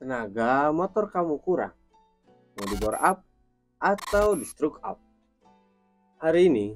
tenaga motor kamu kurang, mau di bore up atau di stroke up. Hari ini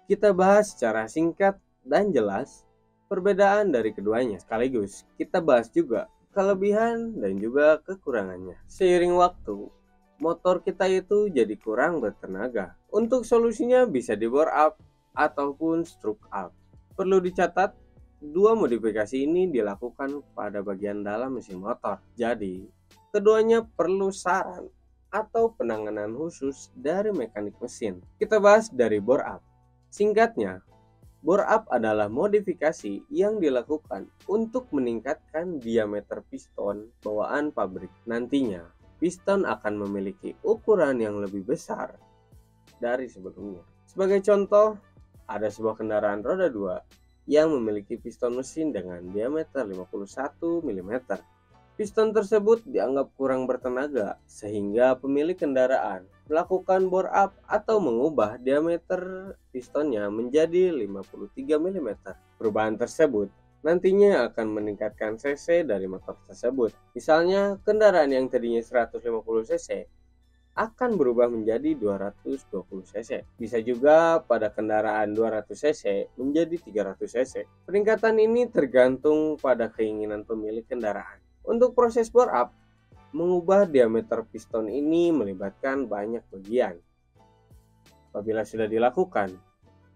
kita bahas secara singkat dan jelas perbedaan dari keduanya. Sekaligus kita bahas juga kelebihan dan juga kekurangannya. Seiring waktu, motor kita itu jadi kurang bertenaga. Untuk solusinya bisa di bore up ataupun stroke up. Perlu dicatat, dua modifikasi ini dilakukan pada bagian dalam mesin motor. Jadi, keduanya perlu saran atau penanganan khusus dari mekanik mesin. Kita bahas dari bore up. Singkatnya, bore up adalah modifikasi yang dilakukan untuk meningkatkan diameter piston bawaan pabrik. Nantinya, piston akan memiliki ukuran yang lebih besar dari sebelumnya. Sebagai contoh, ada sebuah kendaraan roda 2 yang memiliki piston mesin dengan diameter 51 mm. Piston tersebut dianggap kurang bertenaga sehingga pemilik kendaraan melakukan bore up atau mengubah diameter pistonnya menjadi 53 mm. Perubahan tersebut nantinya akan meningkatkan cc dari motor tersebut. Misalnya kendaraan yang tadinya 150 cc akan berubah menjadi 220 cc. Bisa juga pada kendaraan 200 cc menjadi 300 cc. Peningkatan ini tergantung pada keinginan pemilik kendaraan. Untuk proses bore up, mengubah diameter piston ini melibatkan banyak bagian. Apabila sudah dilakukan,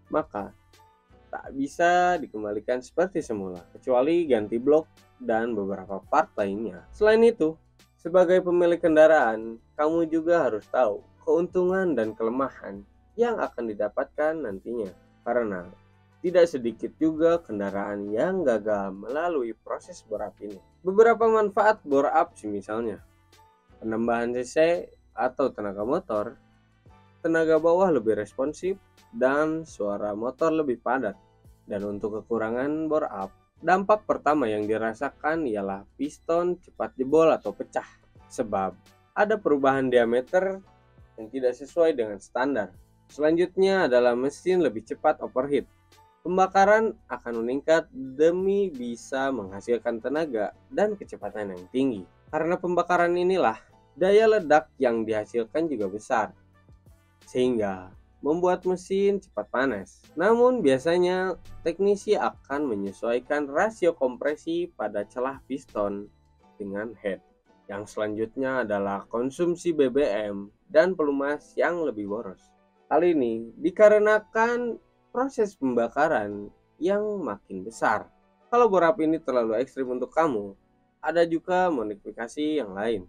maka tak bisa dikembalikan seperti semula, kecuali ganti blok dan beberapa part lainnya. Selain itu, sebagai pemilik kendaraan, kamu juga harus tahu keuntungan dan kelemahan yang akan didapatkan nantinya. Karena tidak sedikit juga kendaraan yang gagal melalui proses bore up ini. Beberapa manfaat bore up misalnya penambahan cc atau tenaga motor, tenaga bawah lebih responsif, dan suara motor lebih padat. Dan untuk kekurangan bore up, dampak pertama yang dirasakan ialah piston cepat jebol atau pecah, sebab ada perubahan diameter yang tidak sesuai dengan standar. Selanjutnya adalah mesin lebih cepat overheat. Pembakaran akan meningkat demi bisa menghasilkan tenaga dan kecepatan yang tinggi. Karena pembakaran inilah, daya ledak yang dihasilkan juga besar, sehingga membuat mesin cepat panas. Namun biasanya teknisi akan menyesuaikan rasio kompresi pada celah piston dengan head. Yang selanjutnya adalah konsumsi BBM dan pelumas yang lebih boros. Hal ini dikarenakan proses pembakaran yang makin besar. Kalau bore up ini terlalu ekstrim untuk kamu, ada juga modifikasi yang lain,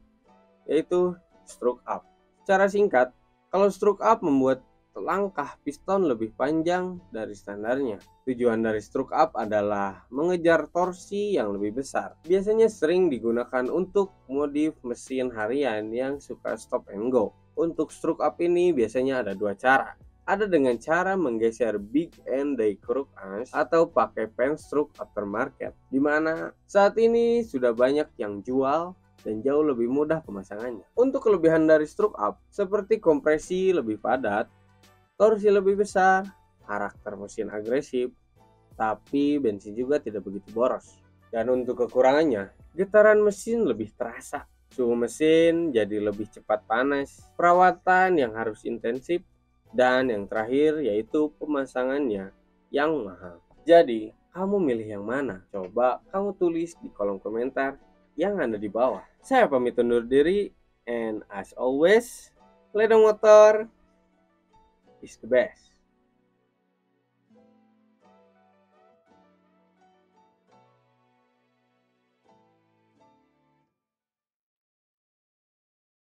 yaitu stroke up. Secara singkat, kalau stroke up membuat langkah piston lebih panjang dari standarnya. Tujuan dari stroke up adalah mengejar torsi yang lebih besar. Biasanya sering digunakan untuk modif mesin harian yang suka stop and go. Untuk stroke up ini biasanya ada dua cara. Ada dengan cara menggeser big end die crook arms atau pakai pen stroke aftermarket, di mana saat ini sudah banyak yang jual dan jauh lebih mudah pemasangannya. Untuk kelebihan dari stroke up seperti kompresi lebih padat, torsi lebih besar, karakter mesin agresif, tapi bensin juga tidak begitu boros. Dan untuk kekurangannya, getaran mesin lebih terasa, suhu mesin jadi lebih cepat panas, perawatan yang harus intensif, dan yang terakhir yaitu pemasangannya yang mahal. Jadi, kamu milih yang mana? Coba kamu tulis di kolom komentar yang ada di bawah. Saya pamit undur diri, and as always, Ledeng Motor is the best.